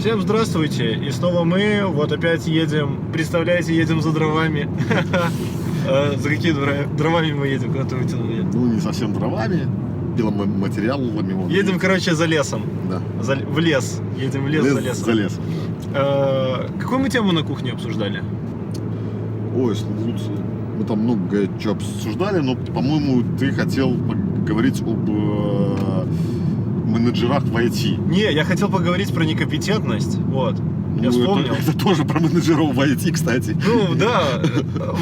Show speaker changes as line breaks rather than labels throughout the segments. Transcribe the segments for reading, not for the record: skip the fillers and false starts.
Всем здравствуйте, и снова мы вот опять едем, представляете, едем за дровами. За какими дровами мы едем, куда ты вытянул меня?
Ну, не совсем дровами, пиломатериалами.
Едем, короче, за лесом.
Да.
В лес. Едем в лес за лесом.
За лесом, да.
Какую мы тему на кухне обсуждали?
Ой, мы там много чего обсуждали, но, по-моему, ты хотел поговорить об менеджерах в IT.
Не, я хотел поговорить про некомпетентность, вот. Я вспомнил.
Это тоже про менеджеров в IT, кстати.
Ну, да,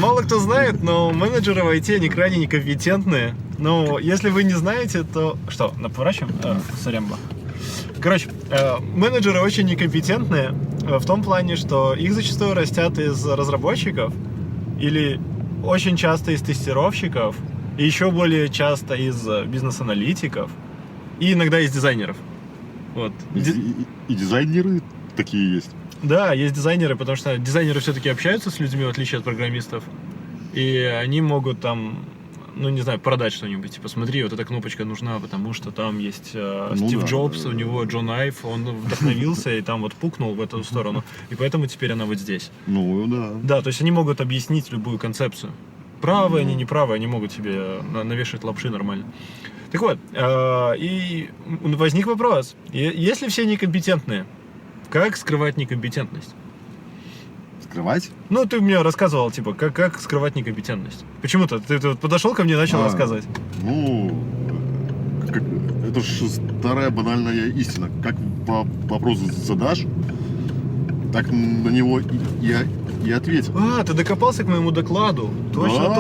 мало кто знает, но менеджеры в IT, они крайне некомпетентные. Но если вы не знаете, то... Что, поворачиваем? Сорямба. Короче, менеджеры очень некомпетентные в том плане, что их зачастую растят из разработчиков или очень часто из тестировщиков, и еще более часто из бизнес-аналитиков, и иногда из дизайнеров. Вот.
И дизайнеры такие есть.
Да, есть дизайнеры, потому что дизайнеры все-таки общаются с людьми, в отличие от программистов. И они могут там, ну не знаю, продать что-нибудь. Типа, смотри, вот эта кнопочка нужна, потому что там есть Стив Джобс, у него Джон Айв, он вдохновился и там вот пукнул в эту сторону. И поэтому теперь она вот здесь.
Ну, да.
Да, то есть они могут объяснить любую концепцию. Правы они, неправы, они могут себе навешать лапши нормально. Так вот, и возник вопрос. Если все некомпетентные, как скрывать некомпетентность?
Скрывать?
Ну, ты мне рассказывал, типа, как скрывать некомпетентность. Почему-то ты подошел ко мне и начал рассказывать.
Ну, это же старая банальная истина. Как вопрос задашь, так на него и ответь.
А, ты докопался к моему докладу. Точно.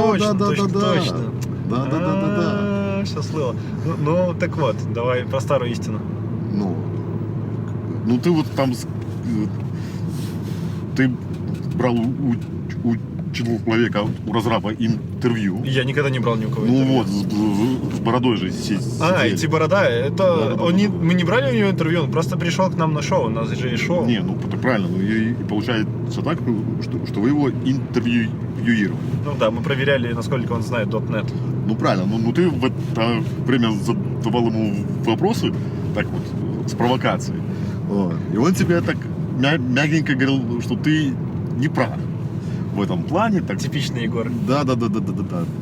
Да.
Все слыло. Ну, так вот, давай про старую истину.
Ну, ты вот там... Ты брал у человека, у разраба интервью.
Я никогда не брал ни у кого
Ну
интервью.
вот, с бородой же сидели.
Идти борода, это...
Да.
Мы не брали у него интервью, он просто пришел к нам на шоу, у нас же есть шоу.
Не, ну это правильно. Ну, и получается так, что вы его интервьюировали.
Ну да, мы проверяли, насколько он знает .NET.
Ну правильно, ну ты в это время задавал ему вопросы, так вот, с провокацией. Вот. И он тебе так мягенько говорил, что ты не прав в этом плане. Так...
Типичный Егор.
Да.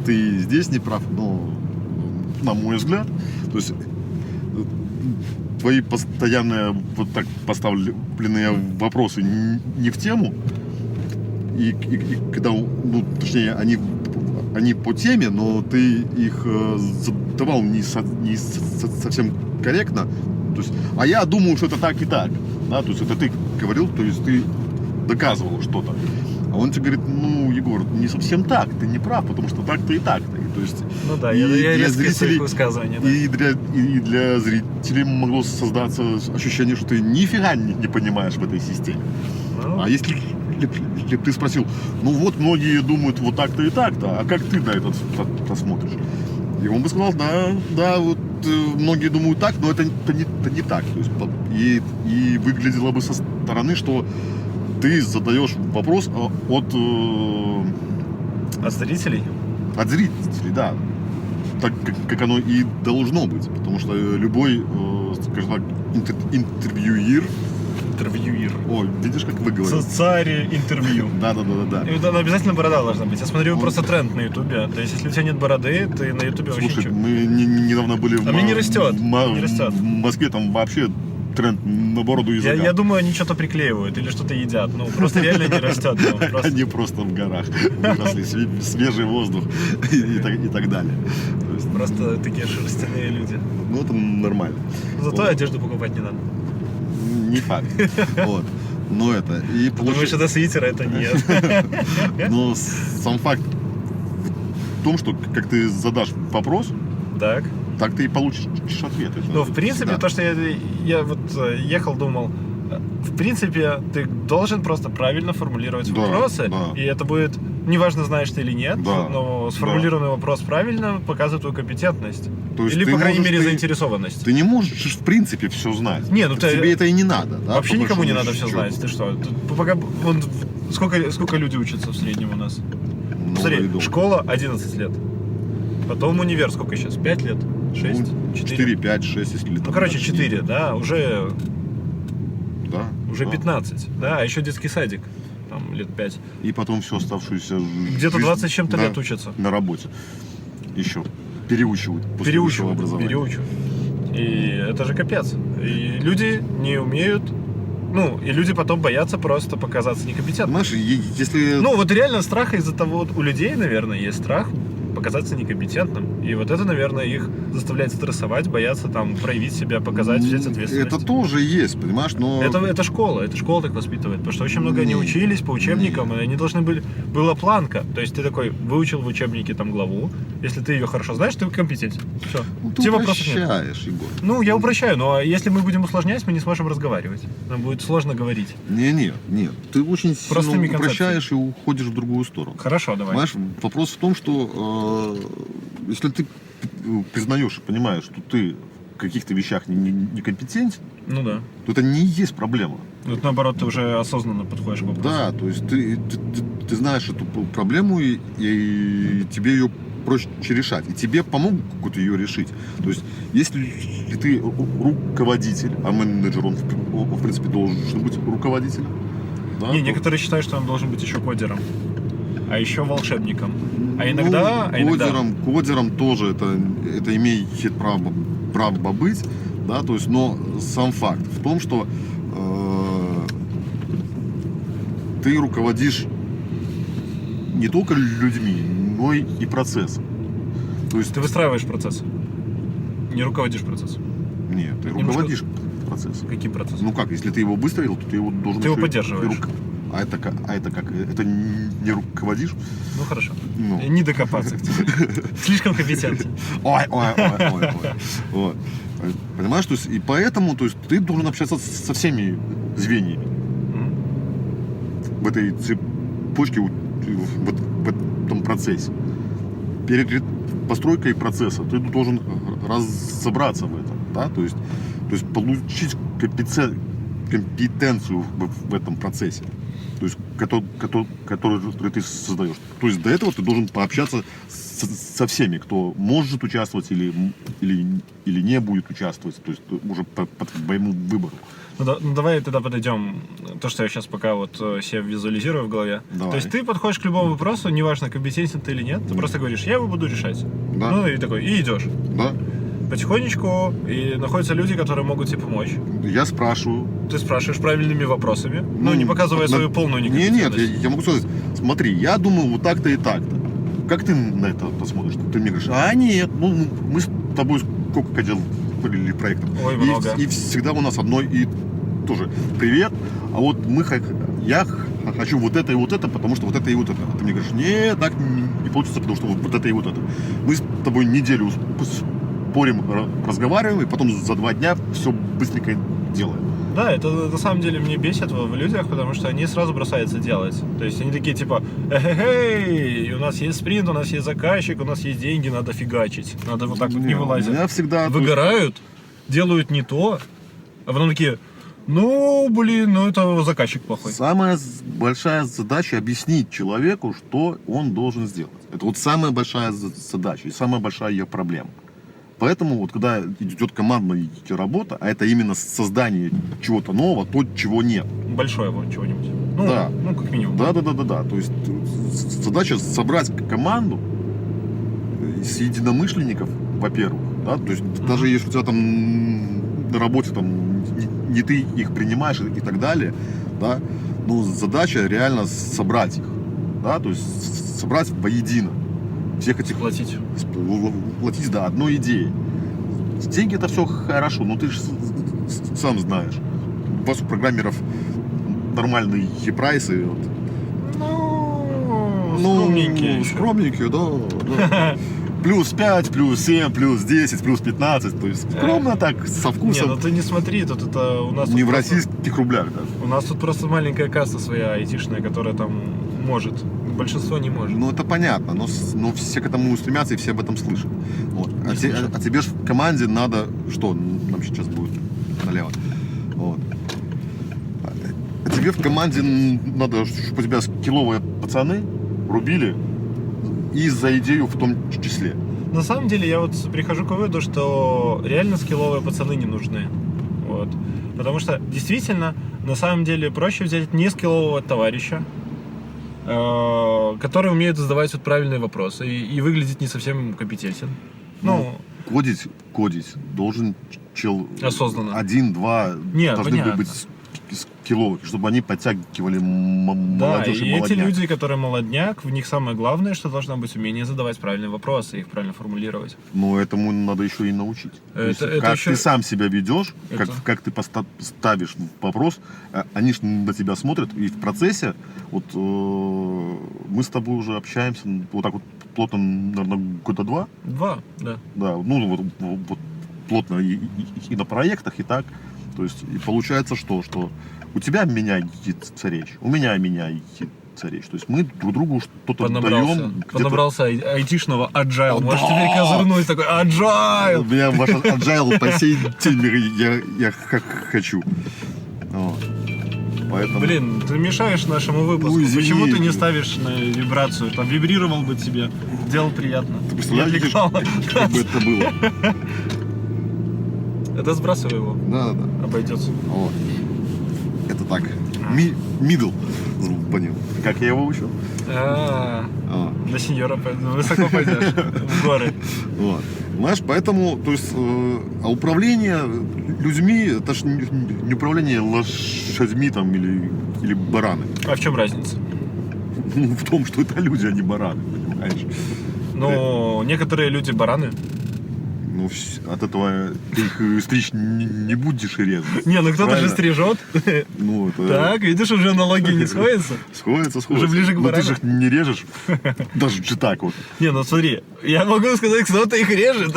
Ты здесь не прав, но, на мой взгляд, то есть твои постоянные вот так поставленные вопросы не в тему, и когда, ну, точнее, они по теме, но ты их задавал не совсем корректно. То есть, а я думаю, что это так и так. Да? То есть это ты говорил, то есть ты доказывал что-то. А он тебе говорит, ну, Егор, не совсем так, ты не прав, потому что так-то и так-то. И, то есть,
ну да, я резко из своих высказываний. Да.
И для зрителей могло создаться ощущение, что ты нифига не понимаешь в этой системе.
Ну.
А если ты спросил, ну вот многие думают вот так-то и так-то, а как ты на это смотришь? И он бы сказал, да, вот многие думают так, но это не так. То есть, и выглядело бы со стороны, что ты задаешь вопрос от
зрителей?
От зрителей, да. Так, как оно и должно быть. Потому что любой, скажем так, интервьюер. О, видишь, как вы говорите?
Царь интервью.
Да.
И это обязательно борода должна быть. Я смотрю просто тренд на ютубе. То есть, если у тебя нет бороды, ты на ютубе вообще
Слушай,
ничего.
мы недавно были
мне не растет.
В Москве, там вообще тренд на бороду и загар.
Я думаю, они что-то приклеивают или что-то едят. Ну, просто реально не растет.
Они просто в горах выросли, свежий воздух и так далее.
Просто такие шерстяные люди.
Ну, это нормально.
Зато одежду покупать не надо.
Не факт. Вот. Но это...
Думаешь, это свитера, это нет.
Но сам факт в том, что как ты задашь вопрос, так ты и получишь ответ.
Ну, в принципе, то, что я вот ехал, думал, в принципе, ты должен просто правильно формулировать вопросы, и это будет, неважно, знаешь ты или нет, но сформулированный вопрос правильно показывает твою компетентность. Или, по крайней мере, заинтересованность.
Ты не можешь, в принципе, все знать.
Не, ну
тебе это и не надо. Да,
вообще никому не надо все знать. Ты что? Сколько люди учатся в среднем у нас? Смотри, школа 11 лет. Потом универ сколько сейчас? 5 лет? 6?
4, 5, 6, если...
Ну, короче, 4, да? Уже...
Да.
уже
Да.
15, да, а еще детский садик, там, лет 5.
И потом всю оставшуюся
Где-то
жизнь
20 с чем-то
на-
лет учатся.
на работе. Еще. Переучивают. После высшего образования.
Переучивают. И это же капец. И люди не умеют, ну, и люди потом боятся просто показаться некомпетентными.
Понимаешь, если...
Ну, вот реально страх из-за того, у людей, наверное, есть страх показаться некомпетентным. И вот это, наверное, их заставляет стрессовать, бояться там проявить себя, показать, взять ответственность.
Это тоже есть, понимаешь, но...
Это школа так воспитывает, потому что очень много они учились по учебникам, и они должны были... Была планка, то есть ты такой выучил в учебнике там главу, если ты ее хорошо знаешь, ты компетентен. Все.
Ну, ты упрощаешь, Егор.
Ну, я упрощаю, но если мы будем усложнять, мы не сможем разговаривать. Нам будет сложно говорить.
Нет. Ты очень
Простыми
сильно упрощаешь и уходишь в другую сторону.
Хорошо, давай.
Понимаешь, вопрос в том, что если ты признаешь и понимаешь, что ты в каких-то вещах некомпетентен,
Ну да.
то это не есть проблема.
Тут, наоборот, ты уже осознанно подходишь к вопросу.
Да, то есть ты знаешь эту проблему, и тебе ее проще решать. И тебе помогут ее решить. То есть, если ты руководитель, а менеджер, он в принципе должен быть руководителем. Да,
Не,
то-
некоторые считают, что он должен быть еще кодером. А еще волшебником. А иногда...
Кодером тоже это имеет право быть, да, то есть, но сам факт в том, что ты руководишь не только людьми, но и процессом. То есть
Ты выстраиваешь процесс. Не руководишь процессом.
нет, ты
Немножко-
руководишь процессом.
Каким процессом?
Ну как, если ты его выстроил, то ты его должен...
Ты его
еще и
поддерживаешь.
А это как? Это не руководишь?
Ну хорошо.
Ну.
Не докопаться к тебе. Слишком компетентен.
Ой. Вот. Понимаешь, то есть, и поэтому, то есть, ты должен общаться со всеми звеньями
Мгм.
в этой цепочке, в этом процессе. Перед постройкой процесса ты должен разобраться в этом, да, то есть получить компетенцию в этом процессе, то есть, который ты создаешь. То есть до этого ты должен пообщаться со всеми, кто может участвовать или не будет участвовать, то есть уже по твоему выбору.
Ну давай тогда подойдем. То, что я сейчас пока вот себе визуализирую в голове.
Давай.
То есть ты подходишь к любому вопросу, неважно, компетентен ты или нет, ты просто говоришь, я его буду решать.
Да.
Ну и такой, и идешь.
Да?
Потихонечку, и находятся люди, которые могут тебе помочь.
Я спрашиваю.
Ты спрашиваешь правильными вопросами, ну не показывая свою полную
Нет,
некомпетентность.
я могу сказать, смотри, я думаю вот так-то и так-то. Как ты на это посмотришь? Ты мне говоришь, нет, ну мы с тобой сколько делали проектов.
Ой, много.
И всегда у нас одно и то же. Привет, а вот я хочу вот это и вот это, потому что вот это и вот это. А ты мне говоришь, нет, так не получится, потому что вот это и вот это. Мы с тобой неделю спорим, разговариваем, и потом за 2 дня все быстренько делаем.
Да, это на самом деле мне бесит в людях, потому что они сразу бросаются делать. То есть они такие типа, эй, у нас есть спринт, у нас есть заказчик, у нас есть деньги, надо фигачить. Надо вот так вот не вылазить.
Я всегда...
Выгорают, делают не то, а потом такие, ну это заказчик плохой.
Самая большая задача объяснить человеку, что он должен сделать. Это вот самая большая задача и самая большая ее проблема. Поэтому вот когда идет командная работа, а это именно создание чего-то нового, то, чего нет.
Большое вот чего-нибудь. Ну,
Да.
ну, как минимум.
Да. То есть задача собрать команду с единомышленников, во-первых, да, то есть даже если у тебя там на работе там не ты их принимаешь и так далее, да, но задача реально собрать их, да, то есть собрать воедино всех этих
Платить.
платить, да, одной идеей. Деньги это все хорошо, но ты же сам знаешь, у вас у программеров нормальные прайсы.
Скромненькие.
Скромненькие, да. Плюс 5, плюс 7, плюс 10, плюс 15. То есть скромно так, со
Не,
вкусом.
ну ты не смотри, тут это у нас...
Не
тут
в
просто-
российских рублях даже.
У нас тут просто маленькая каста своя айтишная, которая там может. Большинство не может.
Ну это понятно, но все к этому стремятся и все об этом слышат. Вот.
Не слышат.
А тебе же в команде надо... Что нам сейчас будет налево? Вот. А тебе в команде надо, чтобы у тебя скилловые пацаны рубили и за идею в том числе.
На самом деле я вот прихожу к выводу, что реально скилловые пацаны не нужны. Вот. Потому что действительно На самом деле проще взять нескиллового товарища, который умеет задавать вот правильные вопросы и выглядит не совсем компетентен. Ну,
Кодить должен чел
осознанно.
1-2
Нет,
должны
понятно.
быть скилловые, чтобы они подтягивали
Да,
молодежь
и
и
эти
молодняк.
люди, которые молодняк, в них самое главное, что должно быть умение задавать правильные вопросы, их правильно формулировать.
Но этому надо еще и научить. То есть,
Это
как
еще-
ты сам себя ведешь,
Это-
как ты ставишь вопрос, они же на тебя смотрят, и в процессе, вот мы с тобой уже общаемся вот так вот плотно, наверное, года 2,
2, да.
да, ну вот плотно и на проектах, и так. То есть и получается что у тебя меняется речь, у меня меняется речь. То есть мы друг другу что-то даем.
Поднабрался айтишного agile.
О,
Можешь
да!
теперь козырнуть такой
У
agile.
меня ваш agile по сей день я хочу. Вот. Поэтому...
Блин, ты мешаешь нашему выпуску.
Ну, извини.
Почему ты не ставишь на вибрацию? Там вибрировал бы тебе, делал приятно.
Ты представляешь,
Не отвлекал.
как бы это было?
Это сбрасывай его,
Да.
обойдется.
Вот. Это так. Мидл звонил. Как я его учил? Вот.
На сеньора высоко пойдешь, в горы.
Вот. Знаешь, поэтому, то есть, а управление людьми, это же не управление лошадьми там или бараны.
А в чем разница?
Ну, в том, что это люди, а не бараны, понимаешь?
Ну, некоторые люди бараны.
Ну, от этого ты их стричь не будешь и резать.
Не, ну кто-то
Правильно?
же стрижет.
Ну, это...
Так, видишь, уже аналогии не сходятся.
Сходится.
Уже ближе к
Но ты
баранам.
же их не режешь. Даже же так вот.
Не, ну смотри, я могу сказать, кто-то их режет.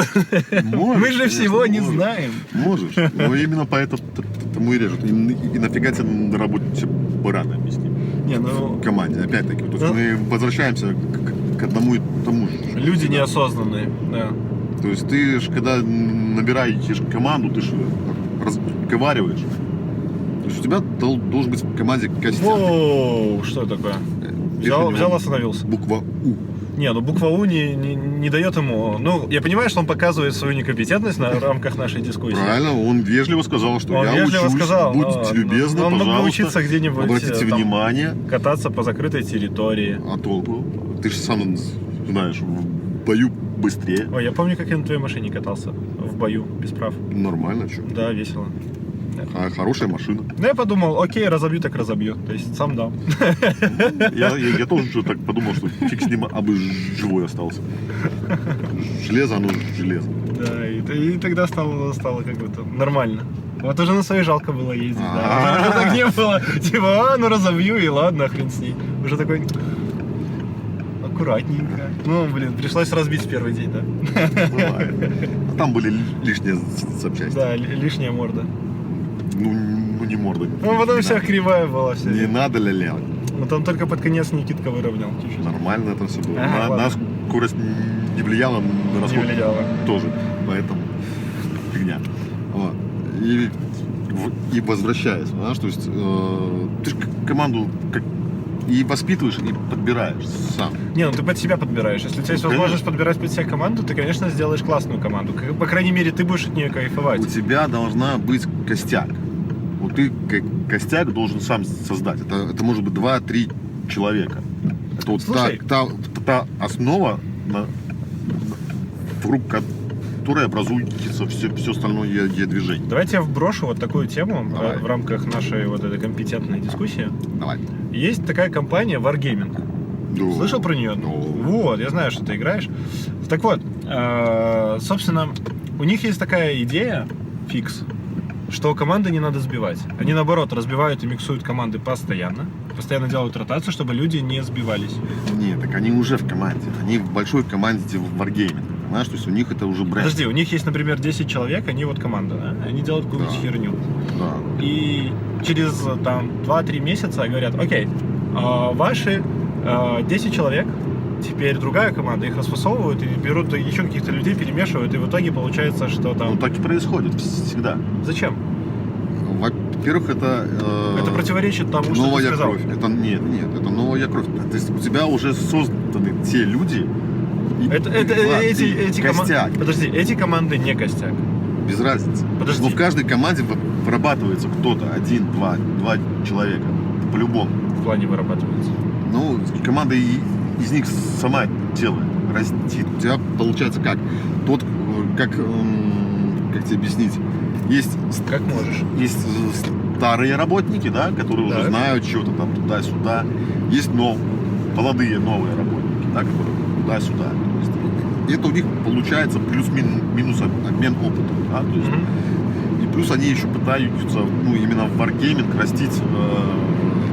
Можешь,
Мы же
конечно,
всего не
можешь.
знаем.
Можешь. Но именно поэтому и режут. И нафига тебе на работе бараны объясни.
Не, ну,
В команде, опять-таки. То есть
Ну.
мы возвращаемся к одному и тому же.
люди неосознанные, да.
То есть ты же, когда набираешь команду, ты же разговариваешь. То есть у тебя должен быть в команде костяк.
Воу, что такое? Взял, остановился.
Буква У.
Не, ну буква У не дает ему... Ну, я понимаю, что он показывает свою некомпетентность на рамках нашей дискуссии.
Правильно, он вежливо сказал, что
Он
я
вежливо
учусь,
сказал,
будьте любезны,
но он мог бы
пожалуйста.
учиться где-нибудь,
Обратите
там,
внимание.
кататься по закрытой территории.
А толку? Ты же сам знаешь, в бою быстрее.
Ой, я помню, как я на твоей машине катался в бою, без прав.
Нормально, что?
Да, весело.
Хорошая машина.
Ну, я подумал, окей, разобью, так разобью. То есть, сам дал.
Я тоже так подумал, что фиг с ним, а бы живой остался. Железо, оно железо.
Да, и тогда стало как бы нормально. Вот уже на своей жалко было ездить, да.
А-а-а.
Уже так не было. Типа, ну разобью и ладно, хрен с ней. Уже такой аккуратненько. Ну, блин, пришлось разбить в первый день, да.
Бывает. А там были лишние запчасти.
Да, лишняя морда.
Ну не морда.
Ну, потом
Не
вся
надо.
кривая была. Вся.
Не надо ля-ля.
Ну, там только под конец Никитка выровнял чуть-чуть.
Нормально это все было.
Ага,
На
ладно.
скорость не влияла, на
Не
расход
влияло.
тоже. Поэтому фигня. Вот. И возвращаясь, понимаешь, то есть ты же команду как и воспитываешь, и подбираешь сам.
Не, ну ты под себя подбираешь. Если у тебя есть
Ну,
возможность подбирать под себя команду, ты, конечно, сделаешь классную команду. По крайней мере, ты будешь от нее кайфовать.
У тебя должна быть костяк. Вот ты костяк должен сам создать. Это может быть 2-3 человека. Это вот
Слушай.
та основа, вокруг которой образуется все остальное движение.
Давайте я вброшу вот такую тему
Давай.
в рамках нашей вот этой компетентной дискуссии.
Давай.
Есть такая компания Wargaming.
Ну,
Слышал про нее?
Ну.
Вот, я знаю, что ты играешь. Так вот, собственно, у них есть такая идея, фикс, что команды не надо сбивать. Они, наоборот, разбивают и миксуют команды постоянно. Постоянно делают ротацию, чтобы люди не сбивались.
Нет, так они уже в команде. Они в большой команде в Wargaming. Понимаешь, то есть у них это уже бренд.
Подожди, у них есть, например, 10 человек, они вот команда, да? Они делают какую-нибудь
Да.
херню.
Да.
И через там 2-3 месяца говорят, окей, ваши 10 человек, теперь другая команда, их расфасовывают и берут еще каких-то людей, перемешивают, и в итоге получается, что
Ну
там...
так и происходит всегда.
Зачем?
Во-первых, это...
Это противоречит тому, что ты
новая
сказал.
кровь. Это нет, это новая кровь. То есть у тебя уже созданы те люди.
Эти команды...
костяк.
Подожди, эти команды не костяк.
Без разницы.
Подожди.
Но в каждой команде вырабатывается кто-то, два человека, по-любому.
В плане вырабатывается.
Ну, команда из них сама делает, растит. У тебя получается как? Как тебе объяснить? Есть
Как можешь.
Есть старые работники, да, которые уже
Так.
знают что-то там туда-сюда. Есть молодые новые работники, да, которые туда-сюда. То есть, это у них получается плюс-минус обмен опытом, да, то есть, и плюс они еще пытаются, ну, именно в Wargaming растить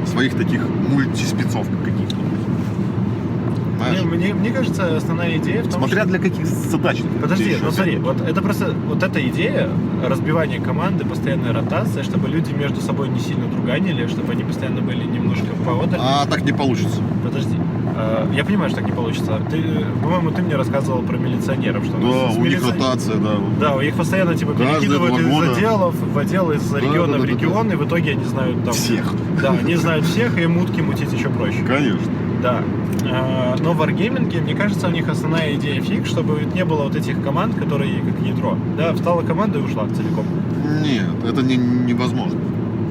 своих таких мультиспецов каких-то. Понимаешь?
Мне кажется, основная идея в том,
Смотря
что...
для каких задач.
Подожди, ну смотри, вот это просто, вот эта идея разбивания команды, постоянная ротация, чтобы люди между собой не сильно друганили, чтобы они постоянно были немножко поодаль.
А так не получится.
Подожди, я понимаю, что так не получится. По-моему, ты мне рассказывал про милиционеров, что
Да,
с
у них
милиционерами-
ротация, да.
Да, у них постоянно типа
Каждые
перекидывают
2
из
года.
отделов в отдел, из региона
да,
в
да,
регион, и в итоге они знают там...
Всех.
Да, они знают всех, и мутки мутить еще проще.
Конечно.
Да. Но в Wargaming, мне кажется, у них основная идея фиг, чтобы не было вот этих команд, которые как ядро. Да, встала команда и ушла целиком.
Нет, это невозможно.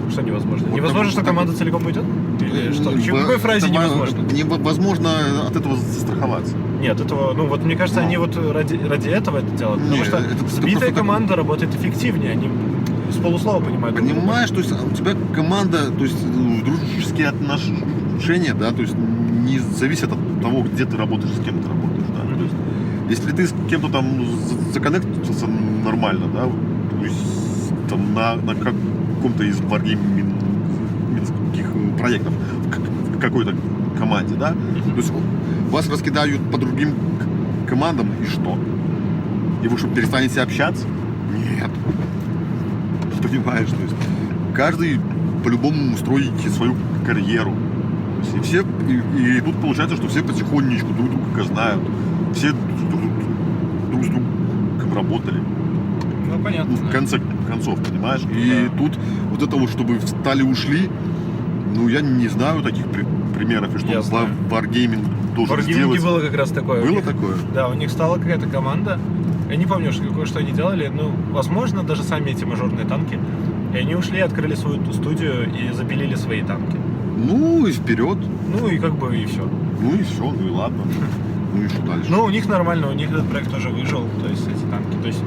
Что невозможно?
Вот
Невозможно,
так-
что
так-
команда целиком уйдет? Или что? В какой фразе
Это
невозможно?
Невозможно от этого застраховаться.
Нет, этого, ну вот мне кажется,
Ну.
они вот ради этого это делают. Потому
Нет,
что
это просто
сбитая
так.
команда работает эффективнее, они с полуслова понимают. друг друга.
Понимаешь, то есть у тебя команда, то есть дружеские отношения, да, то есть не зависят от того, где ты работаешь, с кем ты работаешь, да. То есть, если ты с кем-то там законнектился нормально, да, то есть там на каком-то из варгейминских проектов в какой-то команде, да, то есть вас раскидают по другим командам, и что? И вы что, перестанете общаться? Нет. Понимаешь, то есть каждый по-любому устроите свою карьеру. То есть, и все, и тут получается, что все потихонечку друг друга знают, все друг с другом работали.
Ну, понятно.
Ну, в
да.
конце концов, понимаешь? И
Да.
тут вот это вот, чтобы встали, ушли, ну, я не знаю таких примеров, и что
Я знаю.
Wargaming
В
должен
Wargaming
сделать.
было как раз такое. У
Было
них-
такое?
Да, у них стала какая-то команда. Я не помню, что они делали. Ну, возможно, даже сами эти мажорные танки. И они ушли, открыли свою студию и запилили свои танки.
Ну, и вперед.
Ну и как бы и все.
Ну и все, ну и ладно. Ну и что дальше?
Ну, у них нормально, у них этот проект тоже выжил, то есть эти танки. То есть,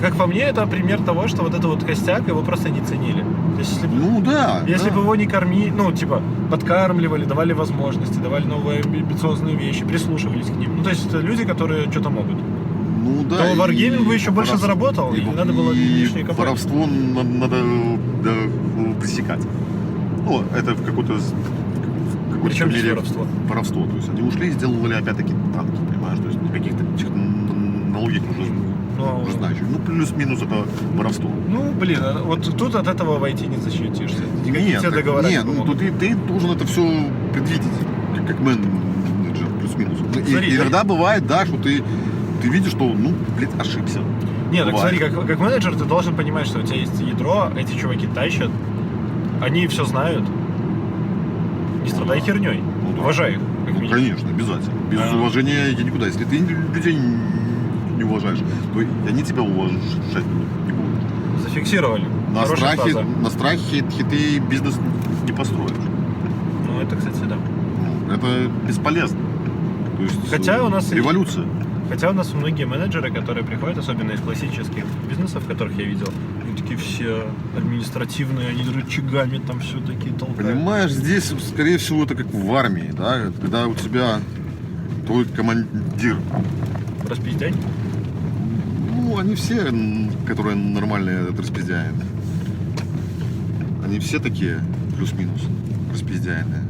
как по мне, это пример того, что вот это вот костяк, его просто не ценили. То есть, если,
Ну да.
если
да.
бы его не кормили, ну, типа, подкармливали, давали возможности, давали новые амбициозные вещи, прислушивались к ним. Ну, то есть, это люди, которые что-то могут.
Ну да.
То
и
Wargaming бы еще больше заработал, и не надо было лишние компании.
воровство надо пресекать. Ну, это в какой-то
Причем здесь
мере
воровство?
воровство. То есть они ушли и сделали опять-таки танки, понимаешь? То есть каких-то технологий
Ну,
уже знаешь. Ну, плюс-минус это воровство.
ну, блин, вот тут от этого войти не защитишься. Никакие
Нет,
все
так-
договора
нет,
не
ну,
помогут.
ты должен это все предвидеть, как менеджер, плюс-минус. Ну,
Смотри,
иногда бывает, да, что ты видишь, что, ну, блядь, ошибся.
Нет, так
Бывает.
смотри, как менеджер ты должен понимать, что у тебя есть ядро, эти чуваки тащат, они все знают. Не страдай
да.
херней.
Ну да.
Уважай их, как
Ну,
минимум.
конечно, обязательно. Без
Да.
уважения я никуда. Если ты людей не уважаешь, то и они тебя уважать не будут.
Зафиксировали.
На
Хорошая
страхе,
фраза.
на страхе ты бизнес не построишь.
Ну, это, кстати, да.
Ну, это бесполезно. То есть,
Хотя у нас и-
революция.
Хотя у нас многие менеджеры, которые приходят, особенно из классических бизнесов, которых я видел, они такие все административные, они рычагами там все такие толкают.
Понимаешь, здесь, скорее всего, это как в армии, да, когда у тебя твой командир,
Распиздяй.
ну, они все, которые нормальные распиздяйные. Они все такие, плюс-минус, распиздяйные.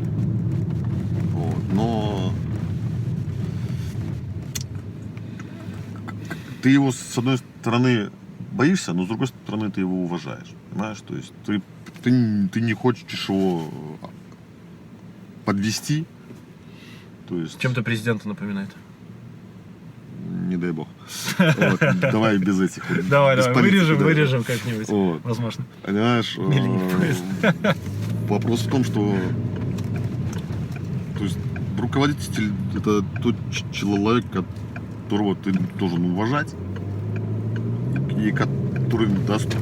Вот. Но ты его, с одной стороны, боишься, но с другой стороны, ты его уважаешь. Понимаешь? То есть ты не хочешь его подвести. То есть,
Чем-то президента напоминает.
не дай бог. Вот, давай без этих.
Давай,
без
давай,
политики, давай.
вырежем как-нибудь.
Вот.
Возможно.
Понимаешь?
Миленький поезд.
Вопрос в том, что то есть руководитель это тот человек, которого ты должен уважать и который даст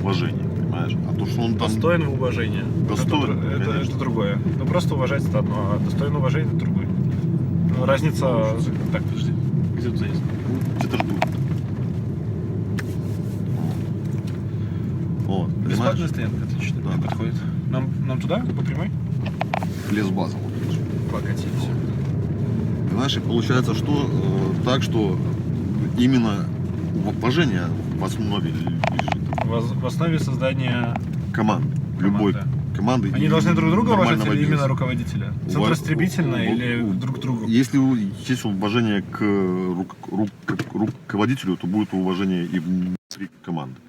уважение. понимаешь? А то, что он там...
Достоин уважения.
Достоин,
Это
конечно.
другое. Ну просто уважать это одно, а достоин уважения это другое. Ну, разница... Так, подожди. Где тут заезд?
Где-то ждут. Вот,
Бесплатная
понимаешь?
стоянка, отлично.
Да.
Мне подходит. Нам туда, по прямой?
Лесбаза. Вот, видишь.
Покатились.
Понимаешь, и получается, что так, что именно уважение в основе лежит.
В основе создания
Команды. Любой
команды.
команды.
Они
и
должны друг друга уважать
нормального
или именно
бизнеса.
руководителя? Центростремительно или друг к другу?
Если есть уважение к руководителю, то будет уважение и внутри команды.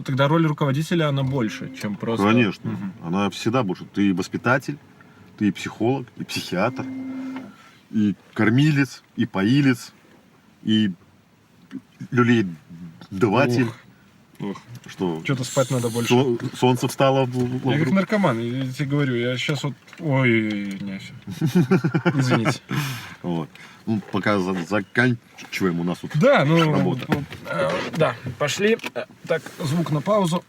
Тогда роль руководителя, она больше, чем просто...
Конечно.
Мгм.
Она всегда больше. Ты воспитатель, ты и психолог, и психиатр, и кормилец, и поилец, и люлей-даватель.
Ох,
Что?
что-то спать надо больше.
Солнце встало
Я как наркоман, я тебе говорю, я сейчас вот... Ой, не, всё. Извините.
Вот. Ну, пока заканчиваем у нас тут.
Да, ну...
Работа.
Да, пошли. Так, звук на паузу.